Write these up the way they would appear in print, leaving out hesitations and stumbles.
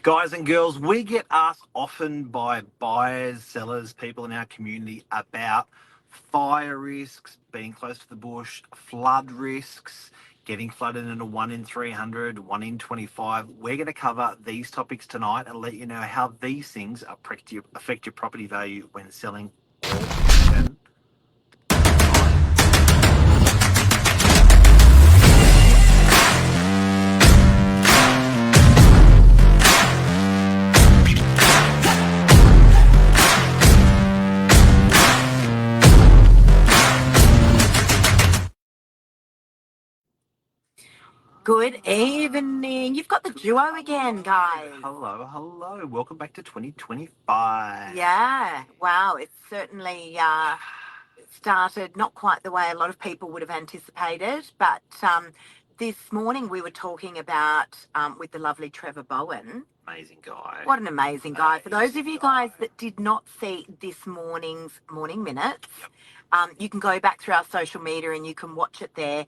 Guys and girls, we get asked often by buyers, sellers, people in our community about fire risks, being close to the bush, flood risks, getting flooded in a 1 in 300, 1 in 25. We're going to cover these topics tonight and let you know how these things affect your property value when selling or when Good evening. You've got the duo again, guys. Hello. Welcome back to 2025. Yeah. Wow. It's certainly started not quite the way a lot of people would have anticipated, but this morning we were talking about with the lovely Trevor Bowen. Amazing guy. What an amazing guy. For those of you guys that did not see this morning's Morning Minutes, you can go back through our social media and you can watch it there.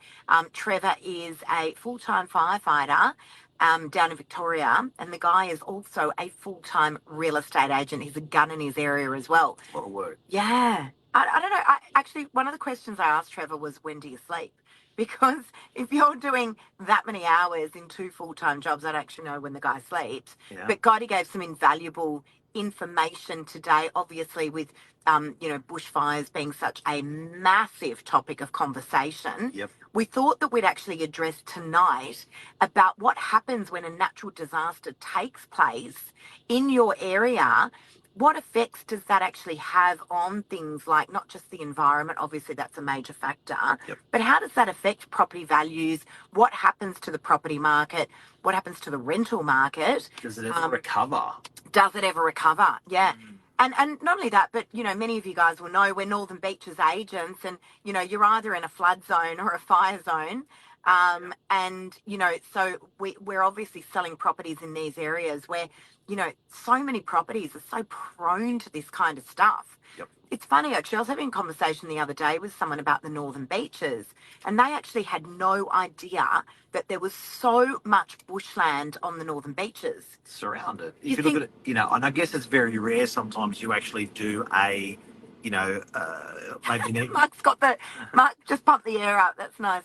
Trevor is a full-time firefighter down in Victoria, and the guy is also a full-time real estate agent. He's a gun in his area as well. A lot of work. Yeah. I don't know. Actually, one of the questions I asked Trevor was, when do you sleep? Because if you're doing that many hours in 2 full-time jobs, I don't actually know when the guy sleeps. Yeah. But God, he gave some invaluable information today, obviously with, bushfires being such a massive topic of conversation. Yep. We thought that we'd actually address tonight about what happens when a natural disaster takes place in your area. What effects does that actually have on things like not just the environment? Obviously, that's a major factor. Yep. But how does that affect property values? What happens to the property market? What happens to the rental market? Does it ever recover? Does it ever recover? Yeah. And not only that, but, many of you guys will know we're Northern Beaches agents and, you're either in a flood zone or a fire zone. And, so we're obviously selling properties in these areas where, so many properties are so prone to this kind of stuff. Yep. It's funny, actually, I was having a conversation the other day with someone about the Northern Beaches, and they actually had no idea that there was so much bushland on the Northern Beaches. Surrounded. If you look at it, and I guess it's very rare sometimes you actually do a, maybe... Mark just pumped the air out. That's nice.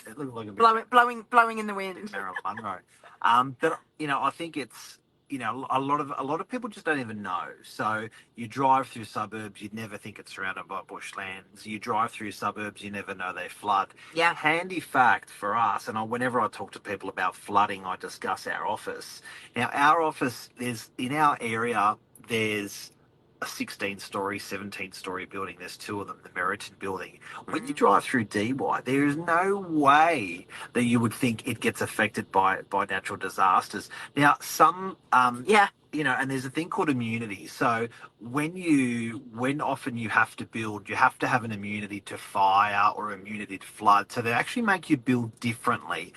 It looks like a bit blowing in the wind. But I think it's a lot of people just don't even know. So you drive through suburbs, you'd never think it's surrounded by bushlands. You drive through suburbs, you never know they flood. Yeah. Handy fact for us, and whenever I talk to people about flooding, I discuss our office. Now, our office is in our area. There's a 16-story, 17-story building. There's 2 of them, the Meriton building. When you drive through DY, there is no way that you would think it gets affected by natural disasters. Now, some, and there's a thing called immunity. So when often you have to build, you have to have an immunity to fire or immunity to flood. So they actually make you build differently.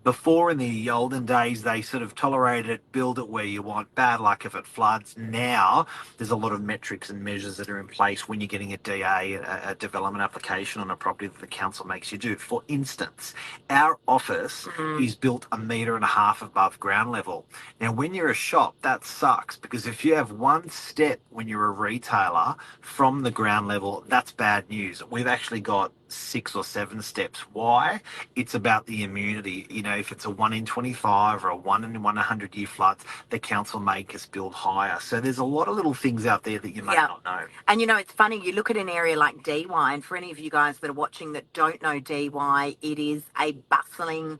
Before, in the olden days, they sort of tolerated it, build it where you want, bad luck if it floods. Now, there's a lot of metrics and measures that are in place when you're getting a DA, a development application on a property that the council makes you do. For instance, our office is built 1.5 meters above ground level. Now, when you're a shop, that sucks, because if you have one step when you're a retailer from the ground level, that's bad news. We've actually got 6 or 7 steps. Why? It's about the immunity. If it's a 1 in 25 or a 1 in 100 year floods, the council make us build higher. So there's a lot of little things out there that you may not know. And it's funny, you look at an area like DY, and for any of you guys that are watching that don't know DY, it is a bustling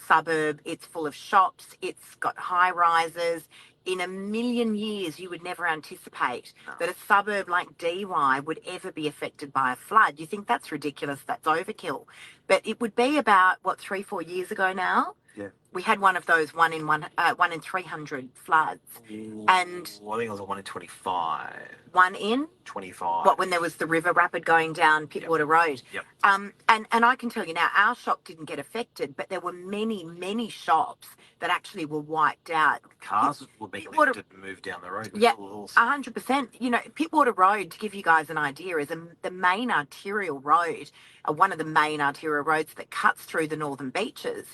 suburb. It's full of shops. It's got high rises. In a million years, you would never anticipate that a suburb like DY would ever be affected by a flood. You think that's ridiculous, that's overkill. But it would be about, 3-4 years ago now? Yeah. We had one of those 1 in 300 floods. Ooh, and I think it was a 1 in 25. 1 in? 25. What, when there was the river rapid going down Pittwater Road? Yep. And I can tell you now, our shop didn't get affected, but there were many, many shops that actually were wiped out. Cars were being lifted and moved down the road. Yeah, 100%. Pittwater Road, to give you guys an idea, is the main arterial road, one of the main arterial roads that cuts through the Northern Beaches.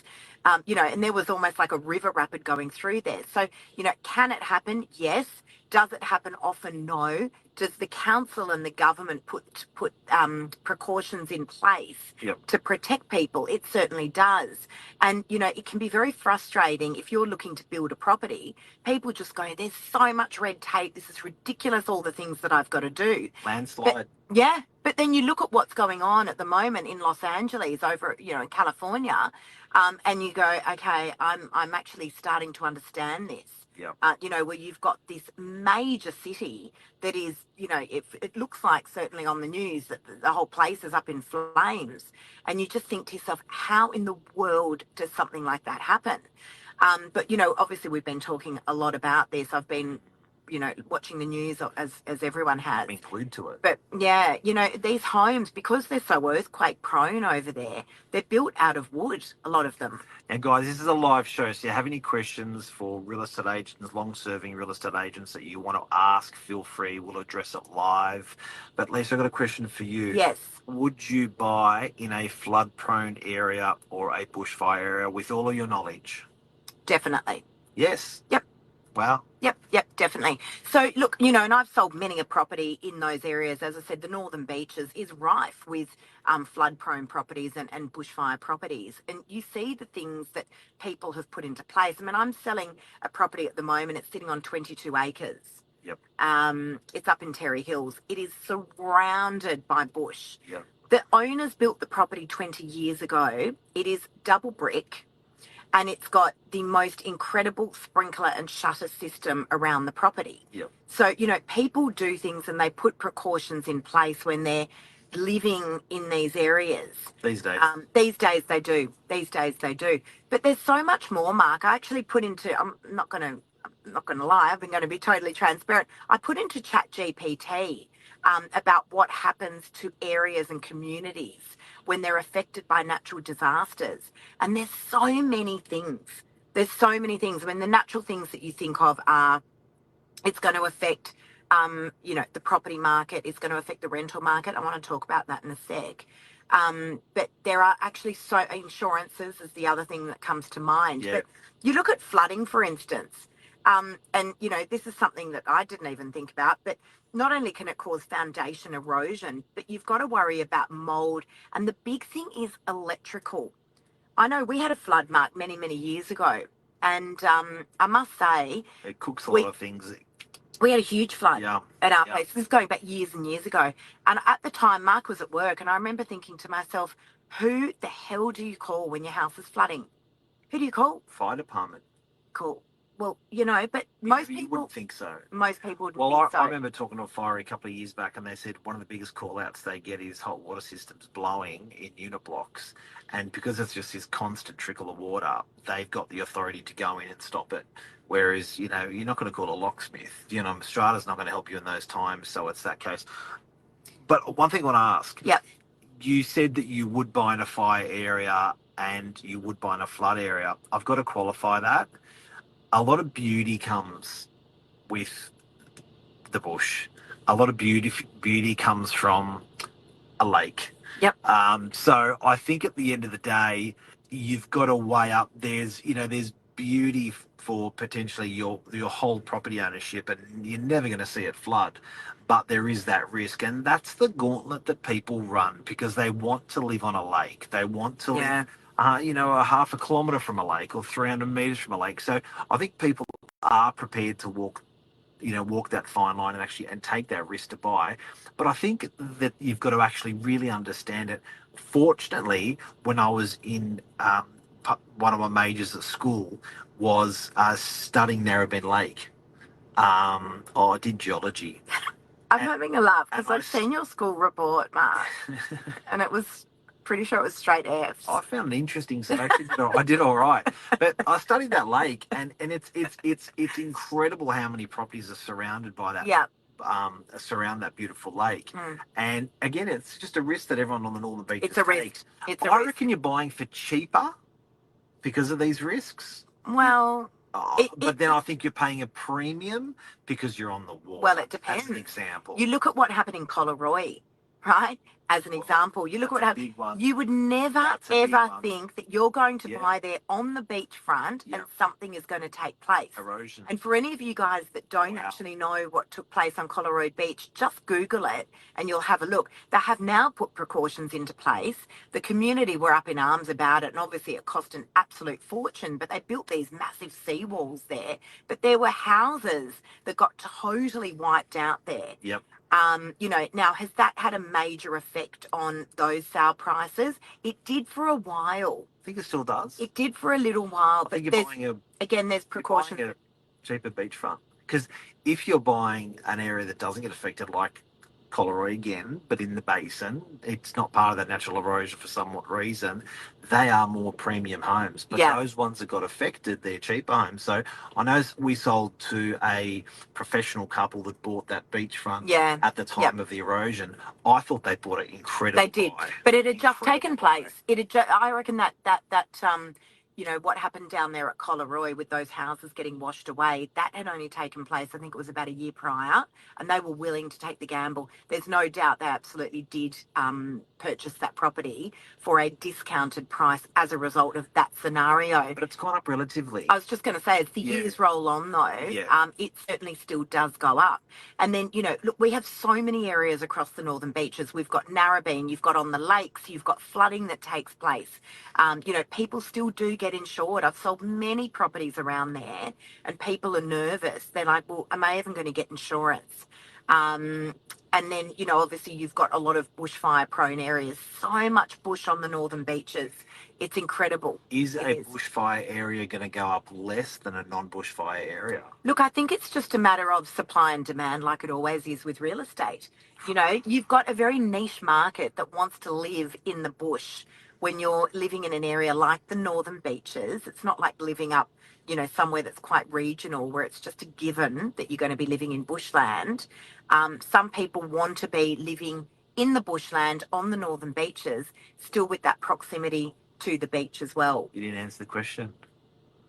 And there was almost like a river rapid going through there. So, can it happen? Yes. Does it happen often? No. Does the council and the government put precautions in place to protect people? It certainly does. And, it can be very frustrating if you're looking to build a property. People just go, there's so much red tape. This is ridiculous, all the things that I've got to do. Landslide. But then you look at what's going on at the moment in Los Angeles, over, in California, and you go, okay, I'm actually starting to understand this. Where you've got this major city that is, it looks like certainly on the news that the whole place is up in flames. And you just think to yourself, how in the world does something like that happen? But, obviously we've been talking a lot about this. I've been, watching the news as everyone has. Been glued to it. But yeah, these homes, because they're so earthquake prone over there, they're built out of wood, a lot of them. And guys, this is a live show, so if you have any questions for real estate agents, long-serving real estate agents that you want to ask, feel free. We'll address it live. But Lisa, I've got a question for you. Yes. Would you buy in a flood-prone area or a bushfire area with all of your knowledge? Definitely. Yes. Yep. Wow. Yep, definitely. So look, and I've sold many a property in those areas. As I said, the Northern Beaches is rife with flood-prone properties and bushfire properties. And you see the things that people have put into place. I mean, I'm selling a property at the moment. It's sitting on 22 acres. Yep. It's up in Terry Hills. It is surrounded by bush. Yep. The owners built the property 20 years ago. It is double brick. And it's got the most incredible sprinkler and shutter system around the property. Yep. So, people do things and they put precautions in place when they're living in these areas. These days. These days they do. But there's so much more, Mark. I actually put into, I'm not going to lie, I've been going to be totally transparent. I put into ChatGPT about what happens to areas and communities when they're affected by natural disasters. And there's so many things. I mean, the natural things that you think of are, it's going to affect, the property market. It's going to affect the rental market. I want to talk about that in a sec. But there are actually insurances is the other thing that comes to mind. Yeah. But you look at flooding, for instance, and, this is something that I didn't even think about, but not only can it cause foundation erosion, but you've got to worry about mold. And the big thing is electrical. I know we had a flood, Mark, many, many years ago. And I must say... It cooks a lot of things. We had a huge flood at our place. This is going back years and years ago. And at the time, Mark was at work, and I remember thinking to myself, who the hell do you call when your house is flooding? Who do you call? Fire department. Cool. Well, but most people wouldn't think so. Most people wouldn't Well, think so. I remember talking to a fire a couple of years back, and they said one of the biggest call-outs they get is hot water systems blowing in unit blocks. And because it's just this constant trickle of water, they've got the authority to go in and stop it. Whereas, you're not going to call a locksmith. Strata's not going to help you in those times, so it's that case. But one thing I want to ask. Yep. You said that you would buy in a fire area and you would buy in a flood area. I've got to qualify that. A lot of beauty comes with the bush. A lot of beauty comes from a lake. Yep. So I think at the end of the day, you've got to weigh up. There's beauty for potentially your whole property ownership, and you're never going to see it flood. But there is that risk, and that's the gauntlet that people run because they want to live on a lake. They want to live a half a kilometre from a lake or 300 metres from a lake. So I think people are prepared to walk that fine line and take that risk to buy. But I think that you've got to actually really understand it. Fortunately, when I was in one of my majors at school was studying Narrabeen Lake. I did geology. I'm having a laugh because I've seen your school report, Mark, and it was... pretty sure it was straight F's. I found it interesting, so I did all right. But I studied that lake, and it's incredible how many properties are surrounded by that. Yeah. Surround that beautiful lake. And again, it's just a risk that everyone on the Northern Beach takes. I reckon you're buying for cheaper because of these risks. Well, but then I think you're paying a premium because you're on the water. Well, it depends. That's an example. You look at what happened in Collaroy right? As an Well, example, you look at that's what a happened. big one. You would never, That's a big ever one. think that you're going to Yeah. buy there on the beachfront Yeah. and something is going to take place. Erosion. And for any of you guys that don't Wow. actually know what took place on Collaroy Beach, just Google it and you'll have a look. They have now put precautions into place. The community were up in arms about it, and obviously it cost an absolute fortune, but they built these massive seawalls there. But there were houses that got totally wiped out there. Yep. You know, now has that had a major effect on those sale prices? It did for a while. I think it still does. It did for a little while, I but think you're there's buying a again there's precautions. You're buying a cheaper beachfront, because if you're buying an area that doesn't get affected, like Collaroy again, but in the basin, it's not part of that natural erosion for somewhat reason. They are more premium homes, but Yeah. those ones that got affected, they're cheaper homes. So I know we sold to a professional couple that bought that beachfront Yeah. at the time of the erosion. I thought they bought it incredible. They did, but it had just taken place. It had. I reckon that you know what happened down there at Collaroy with those houses getting washed away. That had only taken place. I think it was about a year prior, and they were willing to take the gamble. There's no doubt they absolutely did purchase that property for a discounted price as a result of that scenario. But it's gone up relatively. I was just going to say, as the years roll on, though, it certainly still does go up. And then, you know, look, we have so many areas across the northern beaches. We've got Narrabeen, you've got on the lakes, you've got flooding that takes place. You know, people still do get insured. I've sold many properties around there, and people are nervous. They're like, well, am I even going to get insurance? And then, you know, obviously you've got a lot of bushfire-prone areas. So much bush on the northern beaches. It's incredible. Is a bushfire area going to go up less than a non-bushfire area? Look, I think it's just a matter of supply and demand, like it always is with real estate. You know, you've got a very niche market that wants to live in the bush. When you're living in an area like the northern beaches, it's not like living up, you know, somewhere that's quite regional where it's just a given that you're going to be living in bushland. Some people want to be living in the bushland on the northern beaches, still with that proximity to the beach as well. You didn't answer the question.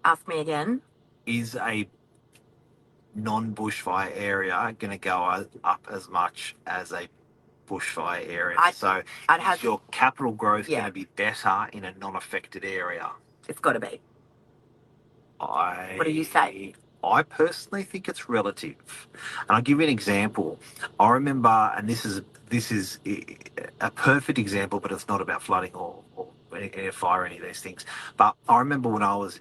Ask me again. Is a non-bushfire area going to go up as much as a bushfire area? So is your capital growth going to be better in a non-affected area? It's got to be. What do you say? I personally think it's relative, and I'll give you an example. I remember, and this is a perfect example, but it's not about flooding or any fire or any of these things. But I remember when I was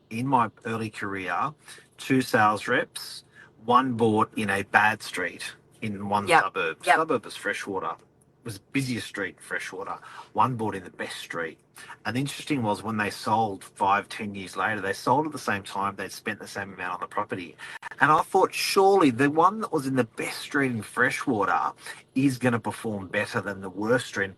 in my early career, 2 sales reps, one bought in a bad street in one suburb. Suburb was Freshwater. It was the busiest street in Freshwater. One bought in the best street. And the interesting was when they sold 5-10 years later, they sold at the same time, they'd spent the same amount on the property. And I thought, surely the one that was in the best street in Freshwater is going to perform better than the worst street in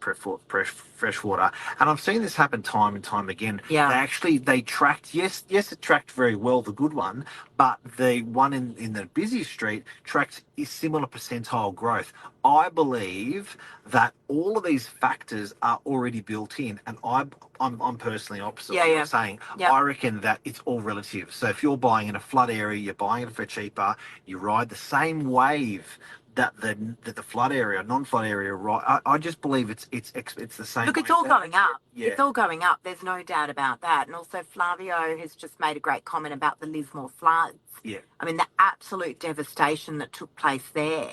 Freshwater. And I've seen this happen time and time again. Yeah. They tracked, yes, it tracked very well, the good one, but the one in the busy street tracked a similar percentile growth. I believe that all of these factors are already built in, and I'm personally opposite what you're saying. I reckon that it's all relative. So if you're buying in a flood area, you're buying it for cheaper, you ride the same wave that the flood area, non-flood area, right? I just believe it's the same. Look, it's all going up. Yeah. It's all going up. There's no doubt about that. And also, Flavio has just made a great comment about the Lismore floods. Yeah. I mean, the absolute devastation that took place there.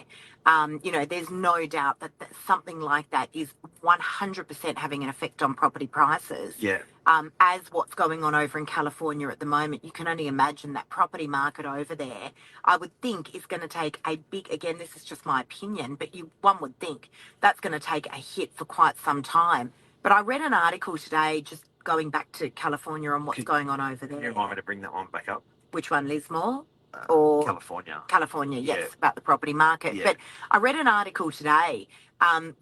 You know, there's no doubt that something like that is 100% having an effect on property prices. Yeah. As what's going on over in California at the moment, you can only imagine that property market over there, I would think, is going to take a big, again, this is just my opinion, but one would think that's going to take a hit for quite some time. But I read an article today, just going back to California and what's going on over there. Can you remind me to bring that one back up? Which one, Lismore? Or California, yes, about the property market. But I read an article today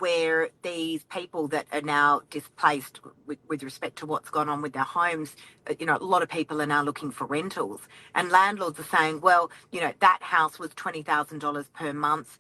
where these people that are now displaced with respect to what's gone on with their homes, you know, a lot of people are now looking for rentals, and landlords are saying, well, you know, that house was $20,000 per month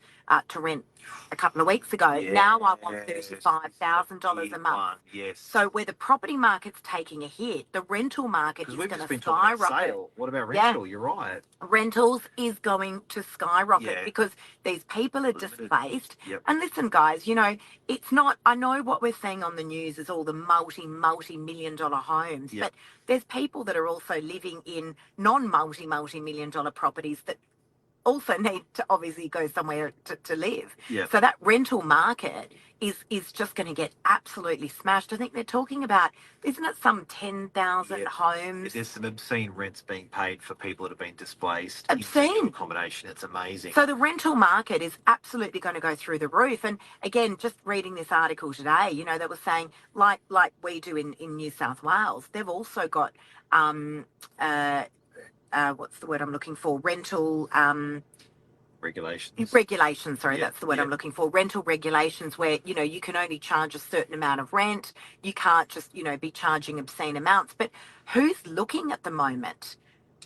to rent a couple of weeks ago. Now I want $35,000 a month. Yes. So where the property market's taking a hit, the rental market is going to skyrocket. What about rental? You're right. Rentals is going to skyrocket because these people are displaced. And listen, guys, guys, it's not, I know what we're seeing on the news is all the multi-million-dollar homes, Yep. but there's people that are also living in non-multi-million-dollar properties that also need to obviously go somewhere to live. Yeah. So that rental market is just going to get absolutely smashed. I think they're talking about, isn't it some 10,000 homes? There's some obscene rents being paid for people that have been displaced Obscene. into accommodation. It's amazing. So the rental market is absolutely going to go through the roof. And again, just reading this article today, they were saying, like we do in New South Wales, they've also got what's the word I'm looking for? Rental regulations. Sorry, that's the word I'm looking for. Rental regulations where, you can only charge a certain amount of rent. You can't just, be charging obscene amounts. But who's looking at the moment?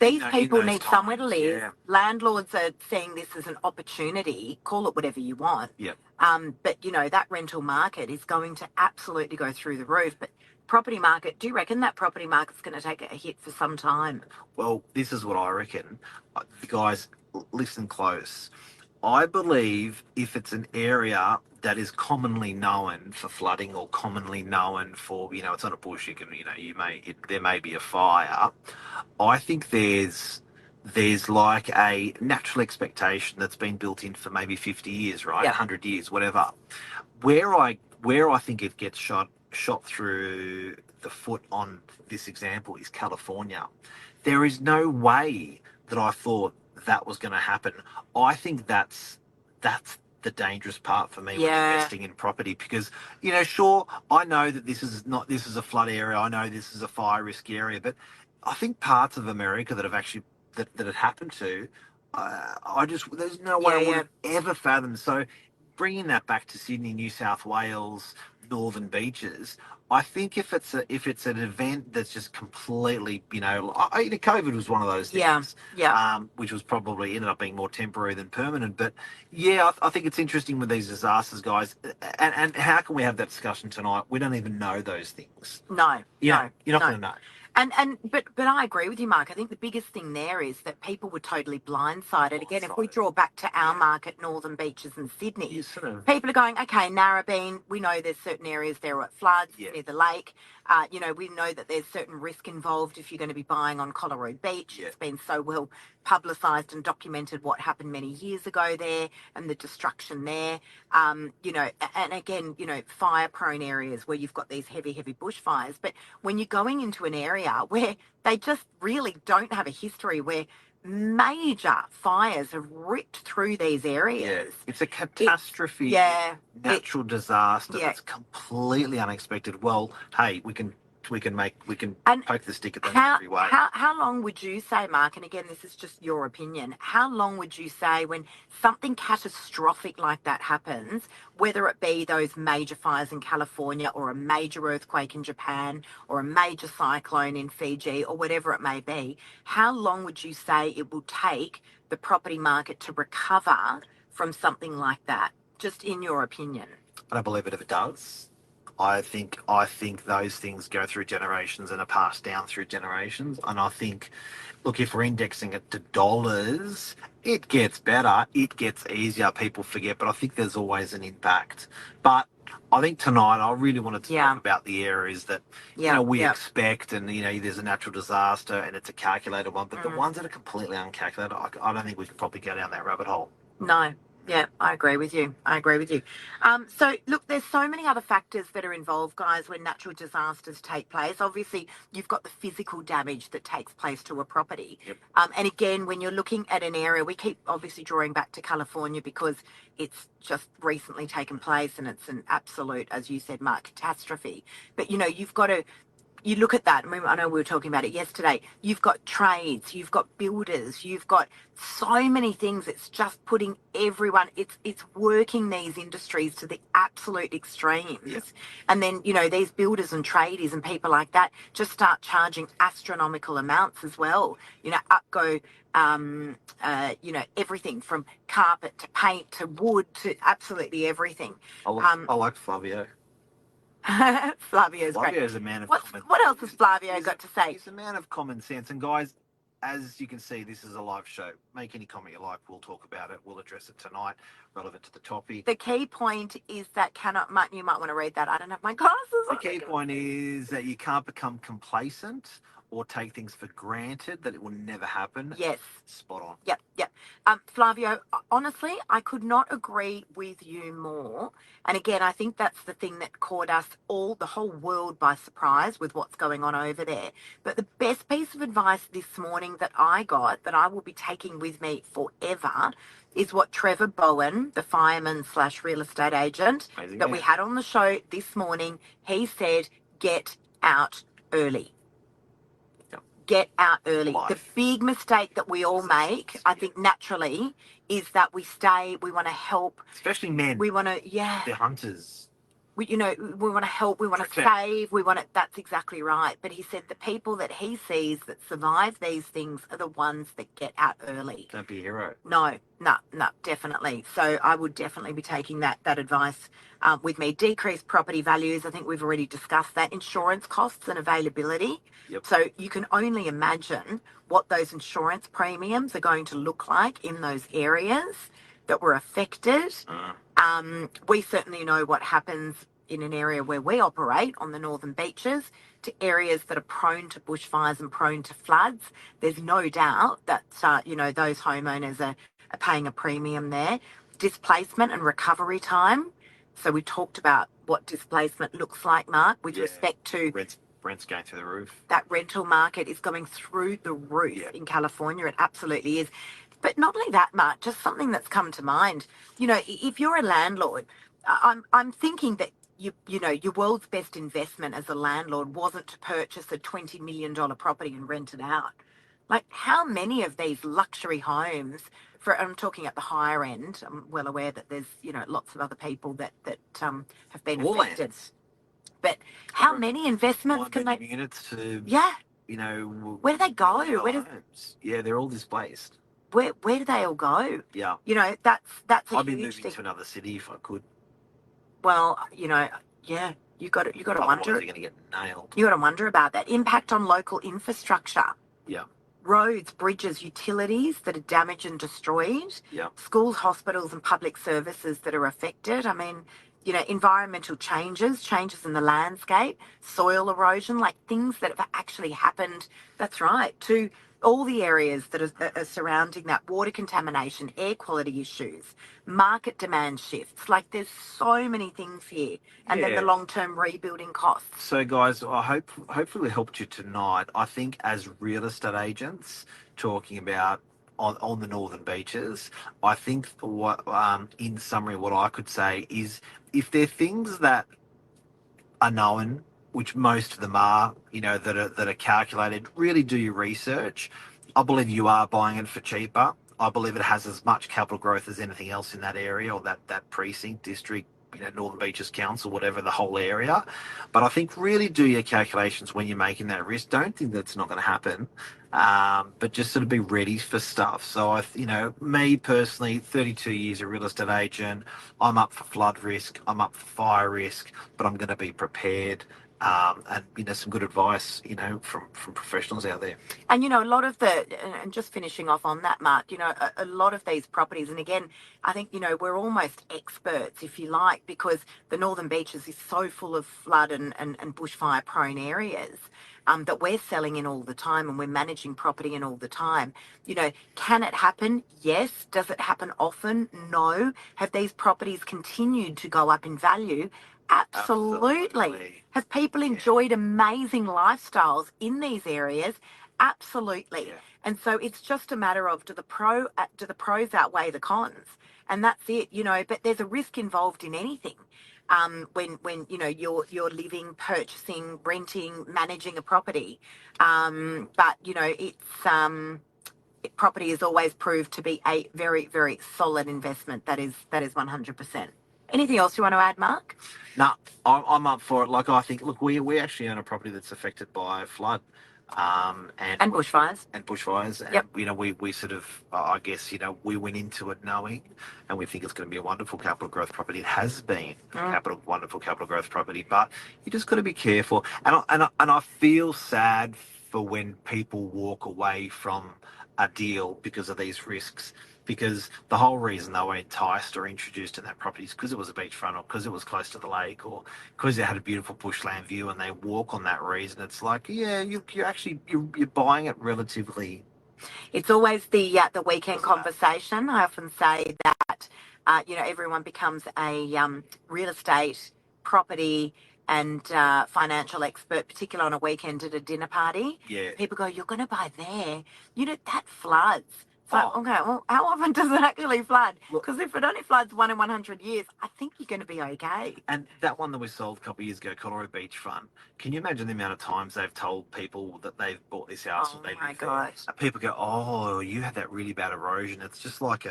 These people need somewhere to live. Yeah. Landlords are seeing this as an opportunity. Call it whatever you want. Yep. But, that rental market is going to absolutely go through the roof. But property market, do you reckon that property market's going to take a hit for some time? Well, this is what I reckon. Guys, listen close. I believe if it's an area that is commonly known for flooding or commonly known for, it's not a bush, there may be a fire. I think there's like a natural expectation that's been built in for maybe 50 years, right? 100 years, whatever. Where I think it gets shot through the foot on this example is California. There is no way that I thought that was going to happen. I think that's the dangerous part for me when investing in property, because sure, I know that this is a flood area, I know this is a fire risk area, but I think parts of America that have actually that it happened to, there's no way I would have ever fathomed. So bringing that back to Sydney, New South Wales, northern beaches, I think if it's an event that's just completely, COVID was one of those things, which was probably ended up being more temporary than permanent. But I think it's interesting with these disasters, guys. And how can we have that discussion tonight? We don't even know those things. No, you're not going to know. But I agree with you, Mark. I think the biggest thing there is that people were totally blindsided. Again, if we draw back to our market, Northern Beaches and Sydney, people are going, okay, Narrabeen, we know there's certain areas there are at floods near the lake. We know that there's certain risk involved if you're going to be buying on Collaroy Beach. It's been so well publicised and documented what happened many years ago there and the destruction there. And again, fire-prone areas where you've got these heavy bushfires. But when you're going into an area where they just really don't have a history, where major fires have ripped through these areas. It's a catastrophe, natural disaster that's completely unexpected. Well, hey, we can poke the stick at them every way. How long would you say, Mark, and again, this is just your opinion, how long would you say when something catastrophic like that happens, whether it be those major fires in California or a major earthquake in Japan or a major cyclone in Fiji or whatever it may be, how long would you say it will take the property market to recover from something like that, just in your opinion? I don't believe it ever does. I think those things go through generations and are passed down through generations. And I think, look, if we're indexing it to dollars, it gets better, it gets easier, people forget, but I think there's always an impact. But I think tonight I really wanted to talk about the areas that we expect, and there's a natural disaster and it's a calculated one, but the ones that are completely uncalculated, I don't think we could probably go down that rabbit hole. No. Yeah, I agree with you. So, look, there's so many other factors that are involved, guys, when natural disasters take place. Obviously, you've got the physical damage that takes place to a property. And again, when you're looking at an area, we keep obviously drawing back to California because it's just recently taken place and it's an absolute, as you said, Mark, catastrophe. But, you've got to... You look at that, I know we were talking about it yesterday, you've got trades, you've got builders, you've got so many things. It's just putting everyone, it's working these industries to the absolute extremes. And then, these builders and tradies and people like that just start charging astronomical amounts as well. Up go, everything from carpet to paint to wood to absolutely everything. I like Flavio. Flavio's great. Flavio's a man of what else has Flavio got to say? He's a man of common sense. And guys, as you can see, this is a live show. Make any comment you like. We'll talk about it. We'll address it tonight, relevant to the topic. The key point is that you might want to read that. I don't have my glasses The on. key point is that you can't become complacent or take things for granted, that it will never happen. Yes. Spot on. Yep. Flavio, honestly, I could not agree with you more. And again, I think that's the thing that caught us the whole world by surprise with what's going on over there. But the best piece of advice this morning that I got, that I will be taking with me forever, is what Trevor Bowen, the fireman / real estate agent that we had on the show this morning, he said, get out early. Get out early. The big mistake that we all make, I think naturally, is that we stay, we want to help. Especially men. We want to, They're hunters. we want to help, we want to save, that's exactly right. But he said the people that he sees that survive these things are the ones that get out early. Don't be a hero. No, definitely. So I would definitely be taking that advice with me. Decreased property values, I think we've already discussed that. Insurance costs and availability. Yep. So you can only imagine what those insurance premiums are going to look like in those areas that were affected. We certainly know what happens in an area where we operate on the northern beaches to areas that are prone to bushfires and prone to floods. There's no doubt that, those homeowners are paying a premium there. Displacement and recovery time. So we talked about what displacement looks like, Mark, with respect to rent's going through the roof. That rental market is going through the roof in California. It absolutely is. But not only that, Mark, just something that's come to mind. If you're a landlord, I'm thinking that your world's best investment as a landlord wasn't to purchase a $20 million property and rent it out. Like, how many of these luxury homes, I'm talking at the higher end, I'm well aware that there's, lots of other people that have been affected. But how many investments can they... units to, where do they go? Homes. Yeah, they're all displaced. Where do they all go? Yeah. That's a I'd be huge moving thing. to another city if I could. Well, you got to wonder. Otherwise, you're going to get nailed. You got to wonder about that impact on local infrastructure. Yeah. Roads, bridges, utilities that are damaged and destroyed. Yeah. Schools, hospitals, and public services that are affected. I mean, environmental changes in the landscape, soil erosion, like things that have actually happened. That's right. To all the areas that are surrounding that, water contamination, air quality issues, market demand shifts. Like, there's so many things here. And then the long-term rebuilding costs. So, guys, hopefully we helped you tonight. I think as real estate agents talking about on the northern beaches, I think what, in summary, what I could say is if there are things that are known, which most of them are, that are calculated, really do your research. I believe you are buying it for cheaper. I believe it has as much capital growth as anything else in that area or that precinct, district, Northern Beaches Council, whatever, the whole area. But I think really do your calculations when you're making that risk. Don't think that's not going to happen, but just sort of be ready for stuff. So, me personally, 32 years a real estate agent, I'm up for flood risk, I'm up for fire risk, but I'm going to be prepared. And some good advice, from professionals out there. And a lot of and just finishing off on that, Mark, a lot of these properties, and again, I think we're almost experts, if you like, because the Northern Beaches is so full of flood and bushfire prone areas. That we're selling in all the time and we're managing property in all the time. Can it happen? Yes. Does it happen often? No. Have these properties continued to go up in value? Absolutely. Have people enjoyed amazing lifestyles in these areas? Absolutely. Yeah. And so it's just a matter of do the pros outweigh the cons? And that's it, but there's a risk involved in anything. When you're living, purchasing, renting, managing a property. But property is always proved to be a very, very solid investment. That is 100%. Anything else you want to add, Mark? No, I'm up for it. Like, I think, look, we actually own a property that's affected by flood. And bushfires. And bushfires. And, we sort of, I guess, we went into it knowing, and we think it's going to be a wonderful capital growth property. It has been wonderful capital growth property, but you just got to be careful. And I feel sad for when people walk away from a deal because of these risks. Because the whole reason they were enticed or introduced in that property is because it was a beachfront or because it was close to the lake or because it had a beautiful bushland view and they walk on that reason. It's like, yeah, you're buying it relatively. It's always the weekend conversation. I often say that everyone becomes a real estate, property, and financial expert, particularly on a weekend at a dinner party. Yeah. People go, "You're going to buy there? That floods." It's like, Oh. okay, well, how often does it actually flood? Look- Because if it only floods 1 in 100 years, I think you're going to be okay. And that one that we sold a couple of years ago, Collaroy Beach Front, can you imagine the amount of times they've told people that they've bought this house Oh and they my live there? gosh. And people go, "Oh, you had that really bad erosion." It's just like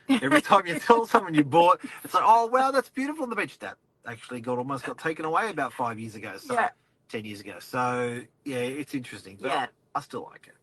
every time you tell someone you bought, it's like, "Oh, wow, that's beautiful on the beach." That actually almost got taken away about 5 years ago. So Yeah. 10 years ago. So yeah, it's interesting. But Yeah. I still like it.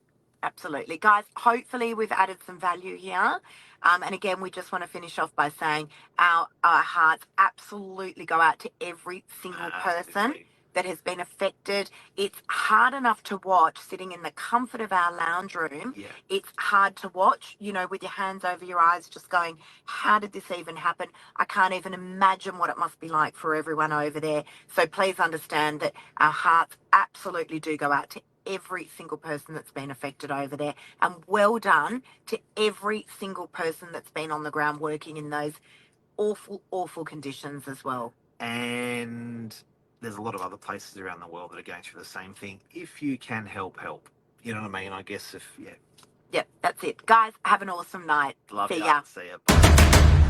Absolutely. Guys, hopefully we've added some value here. And again, we just want to finish off by saying our hearts absolutely go out to every single person that has been affected. It's hard enough to watch sitting in the comfort of our lounge room. Yeah. It's hard to watch, with your hands over your eyes, just going, how did this even happen? I can't even imagine what it must be like for everyone over there. So please understand that our hearts absolutely do go out to every single person that's been affected over there, and well done to every single person that's been on the ground working in those awful conditions as well. And there's a lot of other places around the world that are going through the same thing. If you can help. You know what I mean? I guess Yep, that's it. Guys, have an awesome night. Love See ya. ya. See ya. Bye.